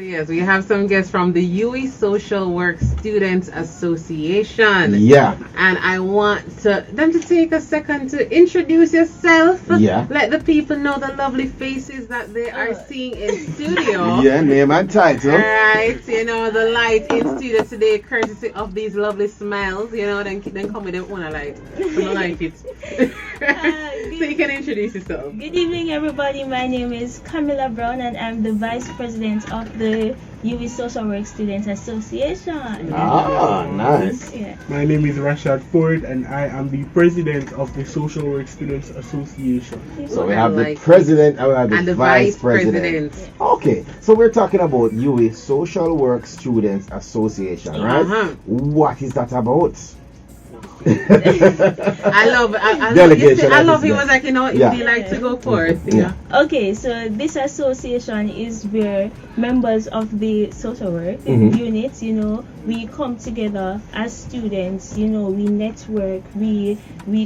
yes, we have some guests from the UWI Social Work Students Association. Yeah. And I want them to take a second to introduce yourself. Yeah. Let the people know the lovely faces that they are seeing in studio. Yeah, name and title. Alright, you know, the light in studio today, courtesy of these lovely smiles, you know, then come with them on a light. So I like it. So you can introduce yourself. Good evening, everybody. My name is Kamilah Brown, and I'm the Vice President of the UWI Social Work Students Association. Ah, nice. Yeah. My name is Rashad Forde, and I am the President of the Social Work Students Association. So we have the President and we have the Vice President. President. Okay, so we're talking about UWI Social Work Students Association, right? What is that about? I love Delegation, I love he was like, you know, Yeah. if you like to go first. Yeah. Okay, so this association is where members of the social work Mhm. units, you know, we come together as students, you know, we network, we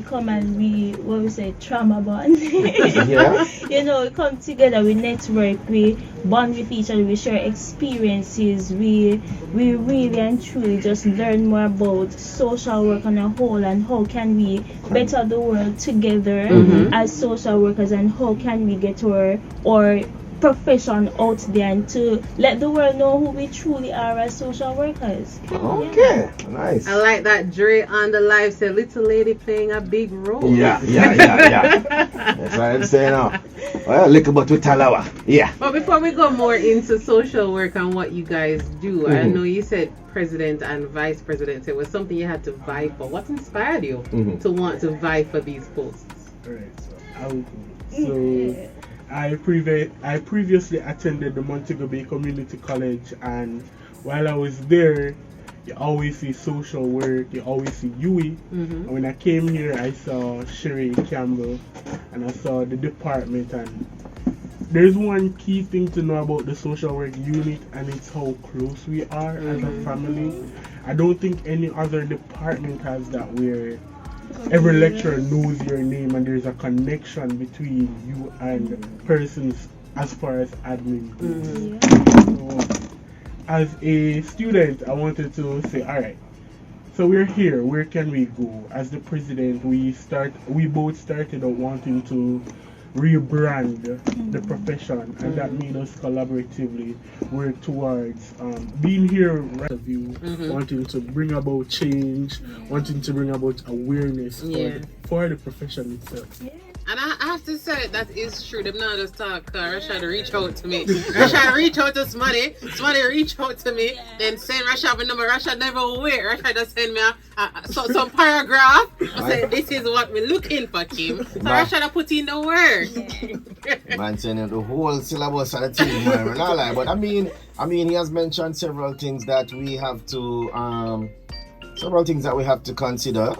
come and we say, trauma bond. Yeah. You know, we come together, we network, we bond with each other, we share experiences, we really and truly just learn more about social work on a whole and how can we better the world together as social workers, and how can we get our profession out there and to let the world know who we truly are as social workers. Okay, nice. I like that Dre on the live said little lady playing a big role. Yeah. That's what I'm saying now. Well, look about with Talawa. Yeah. But before we go more into social work and what you guys do, I know you said president and vice president. It was something you had to vie for. What inspired you to want to vie for these posts? Alright, so I previously attended the Montego Bay Community College, and while I was there, you always see social work, you always see UWI. And when I came here, I saw Sherry Campbell, and I saw the department, and there's one key thing to know about the social work unit, and it's how close we are as a family. I don't think any other department has that, where every lecturer knows your name and there's a connection between you and persons as far as admin goes. So, as a student, I wanted to say, alright, so we're here, where can we go? As the president, we both started out wanting to rebrand the profession, and that made us collaboratively work towards being here right of you, wanting to bring about change, wanting to bring about awareness for the profession itself. And I have to say that is true. Them not just talk. Rashad reach out to me. Rashad reach out to Smuddy. Smuddy reach out to me. Then send Rashad my number. Rashad never wait. Rashad just send me some paragraph. I say this is what we're looking for, Kim. So Rashad put in the work. Man saying the whole syllabus of the team, man. We're not lying. But I mean he has mentioned several things that we have to consider.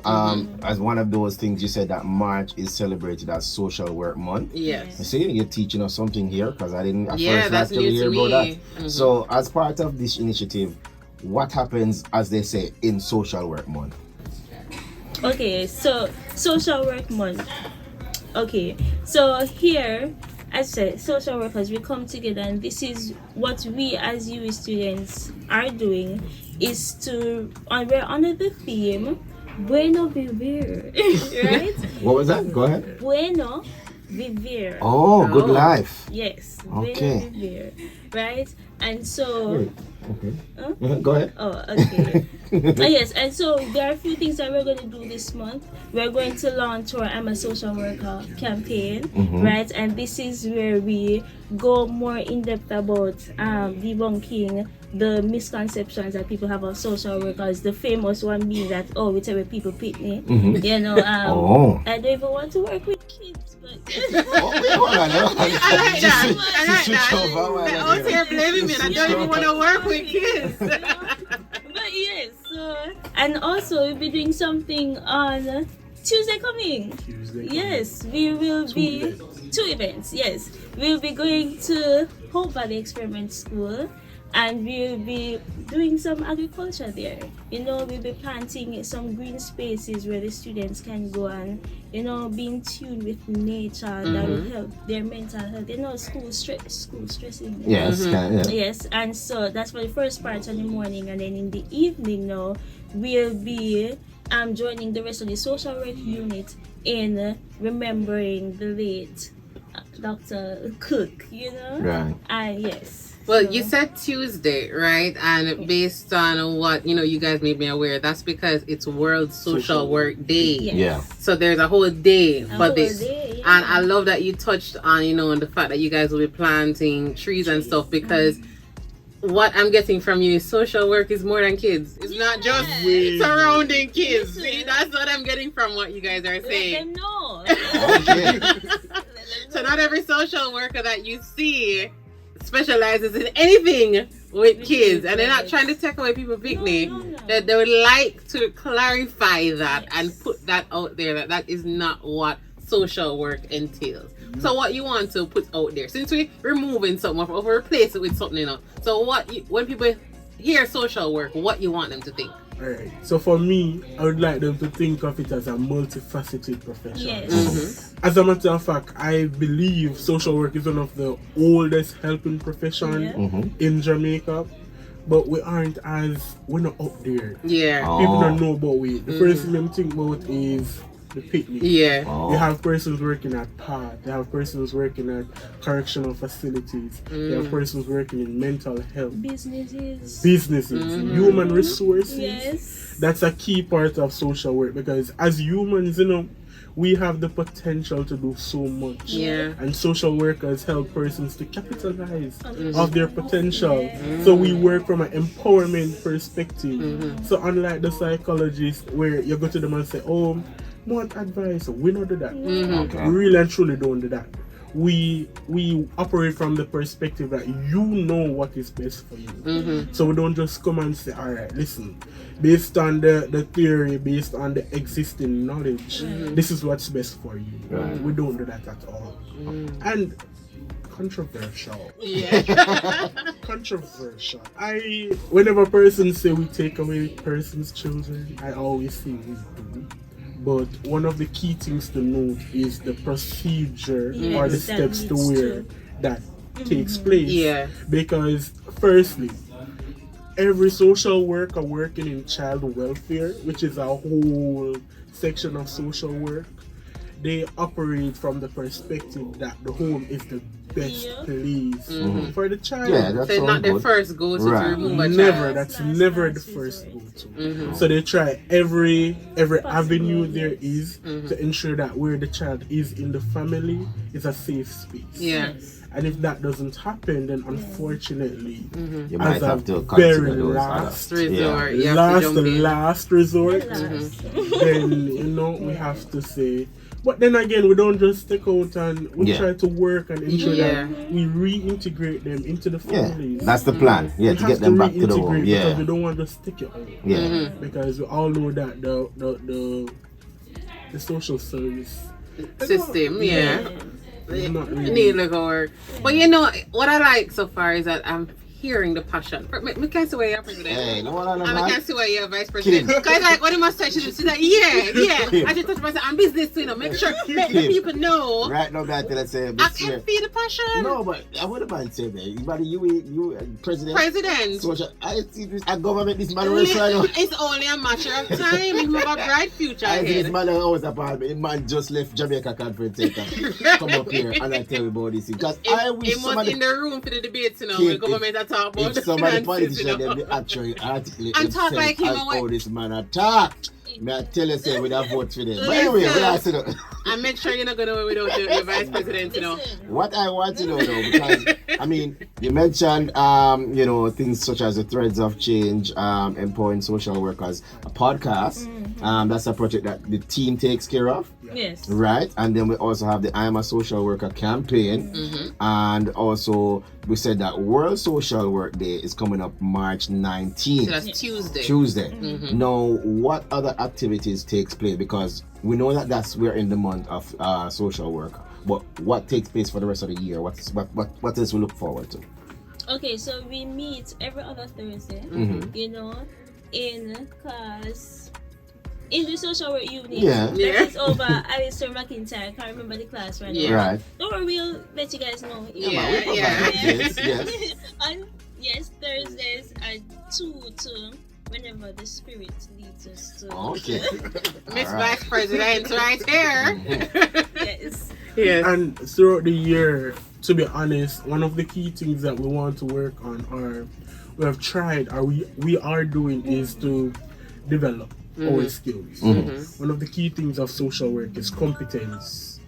As one of those things, you said that March is celebrated as Social Work Month. Yes. You see, you're teaching us something here, because I didn't at Yeah, first that's like to new hear to about me. that. So as part of this initiative, what happens, as they say, in Social Work Month? Okay, so Social Work Month. Okay, so here, as I said, social workers, we come together, and this is what we as UWI students are doing, is we're under the theme Bueno Vivir, right? What was that? Go ahead. Bueno Vivir. Oh, good life. Yes. Okay. Bueno Vivir, right? And so... Okay. Go ahead. Oh, okay. Yes, and so there are a few things that we're going to do this month. We're going to launch our I'm a Social Worker campaign, right? And this is where we go more in depth about debunking the misconceptions that people have of social workers. The famous one being that, we tell people pitney. You know, I don't even want to work with kids, but I like that. They're out here blaming me. I don't even want to work with kids. But yes, and also we'll be doing something on Tuesday coming. Yes, we will be two events. Yes, we'll be going to Hope Valley Experiment School, and we'll be doing some agriculture there. We'll be planting some green spaces where the students can go and, be in tune with nature that will help their mental health. School stress is there. Yes, Yes, and so that's for the first part in the morning, and then in the evening now we'll be joining the rest of the social work unit in remembering the late Dr. Cook, Right. and yes. Well, so- you said Tuesday, right? And based on what you guys made me aware, that's because it's World Social Work Day. Yes. Yeah. So there's a whole day for whole this. day, yeah. And I love that you touched on, on the fact that you guys will be planting trees and stuff, because what I'm getting from you is social work is more than kids. It's not just surrounding kids. See, that's what I'm getting from what you guys are Let saying. them know. Okay. So not every social worker that you see specializes in anything with kids, and they're not trying to take away people's picnic. No. That they would like to clarify that and put that out there, that is not what social work entails. So what you want to put out there, since we're removing something or replace it with something else, so when people hear social work, what you want them to think? Alright, so for me, I would like them to think of it as a multifaceted profession. Yes. As a matter of fact, I believe social work is one of the oldest helping profession in Jamaica, but we're not up there. Yeah. People don't know about it. The first thing I'm thinking about is the picnic. Yeah. You have persons working at PAD, they have persons working at correctional facilities, they have persons working in mental health, Businesses. human resources. Yes. That's a key part of social work, because as humans, we have the potential to do so much. Yeah. And social workers help persons to capitalize of their potential. So we work from an empowerment perspective. So unlike the psychologists where you go to them and say, oh, want advice, we don't do that. Okay. We really and truly don't do that. We operate from the perspective that you know what is best for you. So we don't just come and say, all right, listen, based on the theory, based on the existing knowledge, this is what's best for you. Right. We don't do that at all. And controversial. Yeah. Controversial. Whenever a person say we take away person's children, I always say we do. But one of the key things to note is the procedure or the Yes, that steps to leads where to- that takes place. Yeah. Because firstly, every social worker working in child welfare, which is a whole section of social work, they operate from the perspective that the home is the best place for the child. Yeah, that's So all not the good. first go to Right. remove a Never. child. That's Last never the resort. first go-to. So they try every avenue there yes. is to ensure that where the child is in the family is a safe space. Yeah. And if that doesn't happen, then unfortunately, You might as a have to very continue those last other- Resort. Yeah. You have to jump the in. last resort, then we have to say. But then again, we don't just stick out and we Yeah. try to work and ensure Yeah. that we reintegrate them into the Yeah, families. that's the plan. Yeah, We to have get them back to the reintegrate home. because Yeah, we don't want to stick it out. yeah. Because we all know that the social service System, yeah. is not Need really. to go work. But what I like so far is that I'm hearing the passion. We can't see why you're president. Hey, no one on the And I man. can't see why you're vice president. Kid. Because like what you must say, she's like, yeah. Kid. I just touch myself. I'm business too, make sure let the Kid. people know. Right now, that I say I this can year. feel the passion. No, but I wouldn't mind saying that. You president. President. Social. I see this. A government. This man was trying to. It's only a matter of time. You have a bright future I see this ahead. man always apartment. The man just left Jamaica conference center. Come up here and I tell you about this. Because I wish It was somebody. in the room for the debates, Kid, when government are talking about If somebody finances, politician them they actually articulate And talk themselves like him as and what- how this man attack. May I tell you say we don't vote for them. But anyway, Listen. we are saying And make sure you're not going to without your vice president, what I want to know though, because I mean you mentioned things such as the Threads of Change, empowering social workers, a podcast. That's a project that the team takes care of. Yes. Right, and then we also have the I Am a Social Worker campaign, and also we said that World Social Work Day is coming up March 19th. So that's Tuesday. Tuesday. Now, what other activities takes place? Because we know that we're in the month of social work, but what takes place for the rest of the year? What else we look forward to? Okay, so we meet every other Thursday, Mhm. you know, in class, in the social work unit. Yeah. Yeah. That is over Alistair McIntyre. I can't remember the class right Yeah. now. Right. Don't worry, we'll let you guys know. Yeah, man, we yeah. provide it. Yes. On Thursdays at 2 to whenever the spirit leads us to. Okay. Miss All right. Vice President right here. Yes. Yes. And throughout the year, to be honest, one of the key things that we want to work on, or we have tried, or we are doing, is to develop our skills. One of the key things of social work is competence.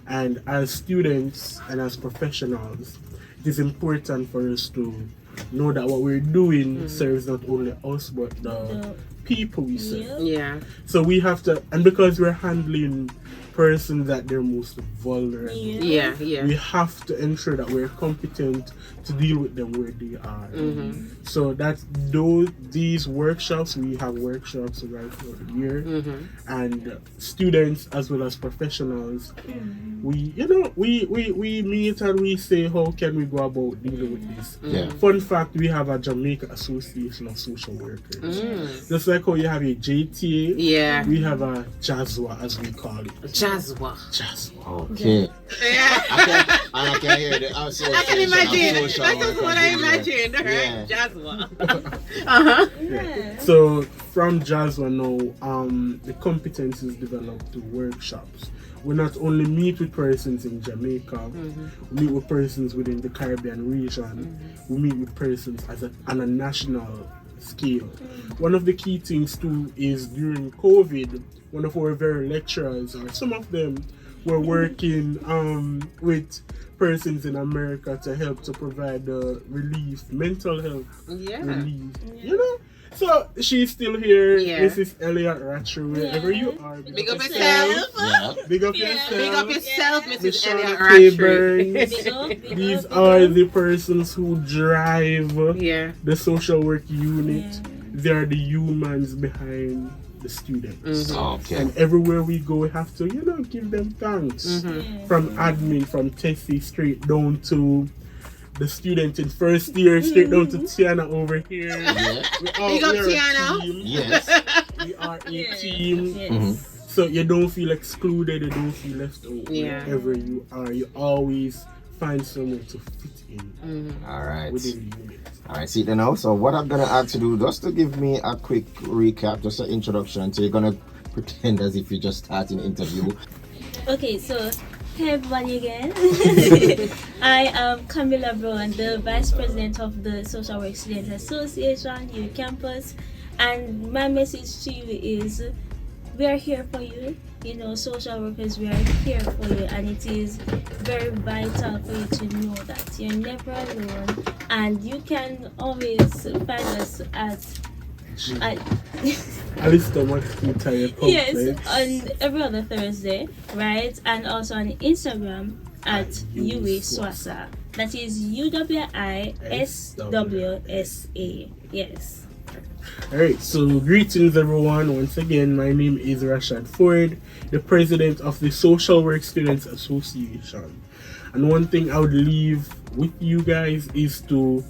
And as students and as professionals, it is important for us to know that what we're doing serves not only us but the people we serve. Yep. Yeah. So we have to, and because we're handling persons at their most vulnerable, Yeah. Yeah. we have to ensure that we're competent to deal with them where they are. So that's these workshops, we have workshops right throughout the year, and students as well as professionals, we meet and we say, how can we go about dealing with this? Yeah. Fun fact, we have a Jamaica Association of Social Workers. Just like how you have a JTA, Yeah. we have a JASWA, as we call it. Jazwa. JASWA. Okay. Yeah. I can hear the association. I can imagine. of social That's just what I workers in there. imagined. Yeah. Jazwa. Yeah. So from JASWA now, the competencies developed through workshops. We not only meet with persons in Jamaica, we meet with persons within the Caribbean region, we meet with persons on a national scale. One of the key things too is during COVID, one of our very lecturers, or some of them, were working with persons in America to help to provide relief, mental health Yeah. relief. You know? So she's still here, Yeah. Mrs. Elliot Ratcher, wherever you are. Big up yourself. Yeah. Big up Yeah. yourself. Big up yourself, Mrs. Michelle Elliot K. Ratchery. Burns. Big up, big These up, big are up. the persons who drive Yeah. the social work unit. Yeah. They are the humans behind the students. Okay. And everywhere we go, we have to, give them thanks. Yeah. From admin, from Tessie, straight down to the student in first year, straight down to Tiana over here. Yeah. Big up, we are a Tiana. team. Yes. We are a Yeah. team. Yes. So you don't feel excluded, you don't feel left out. Yeah. Wherever you are, you always find somewhere to fit in All right. within the unit. All right, see then now. So what I'm gonna add to do, just to give me a quick recap, just an introduction. So you're gonna pretend as if you're just starting an interview. Okay, so hey everybody again. I am Kamilah Brown, the Vice President of the Social Work Students Association here campus, and my message to you is we are here for you. Social workers, we are here for you, and it is very vital for you to know that you're never alone, and you can always find us at Alistair McIntyre Complex. yes, on every other Thursday, right? And also on Instagram at UWI. That is UWISWSA. Yes. Alright, so greetings everyone. Once again, my name is Rashad Forde, the president of the Social Work Students Association. And one thing I would leave with you guys is to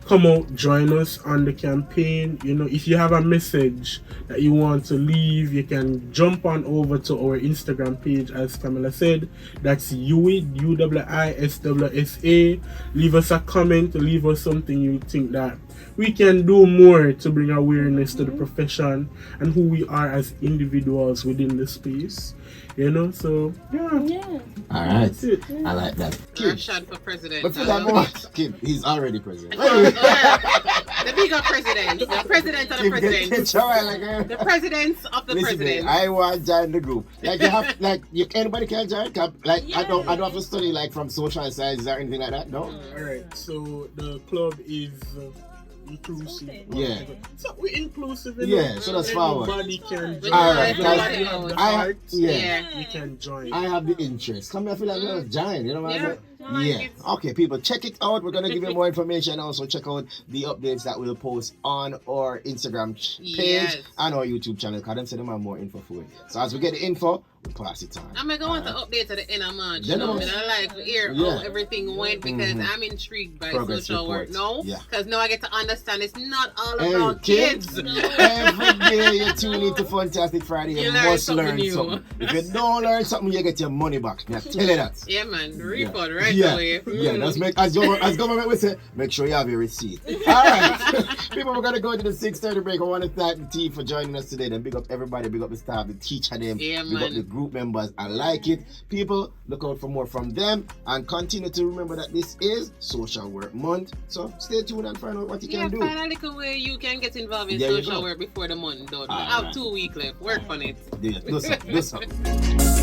come out, join us on the campaign. If you have a message that you want to leave, you can jump on over to our Instagram page, as Kamilah said. That's UWISWSA. Leave us a comment, leave us something you think that we can do more to bring awareness to the profession and who we are as individuals within the space. So yeah. Yeah. All right. That's it. I like that. Kid. Rashad for president. But for that moment, Kid, he's already president. The big up president. The president of the president. Get your eye like The presidents of the Listen, president. I want to join the group. Like anybody can join. I don't have to study like from social sciences or anything like that. No. Alright, so the club is inclusive. Yeah. So we're inclusive. Yeah, so that's forward. Everybody can join. Alright, As long as you have the heart, yeah. you can join. I have the interest. Come here, I feel like we're join. You know what I mean? I like Yeah. it. Okay, people, check it out. We're gonna give you more information. Also, check out the updates that we'll post on our Instagram page Yes. and our YouTube channel. Because them say them have more info for it. So as we get the info, we pass it on. I'm gonna go on to updates at the end of March. Then You know, I'll- and I like to hear Yeah. how everything went because Mhm. I'm intrigued by Progress social work. reports. No, Yeah. because now I get to understand it's not all Hey, about kids. Every day you tune into Fantastic Friday, you You learn must something learn new. something. If you don't learn something, you get your money back. Now tell you that. Yeah, man, refund right yeah. away. Yeah, that's make as government would say, make sure you have your receipt. All right, people, we're gonna go to the 6:30 break. I want to thank the team for joining us today. Then big up everybody, big up the staff, the teacher them, Yeah, big up man. the group members. I like it. People, look out for more from them and continue to remember that this is Social Work Month. So stay tuned and find out what you Yeah, can do. find a little way you can get involved in There you social go. work before the month done. All I have right. 2 weeks left. Work on it. Do something.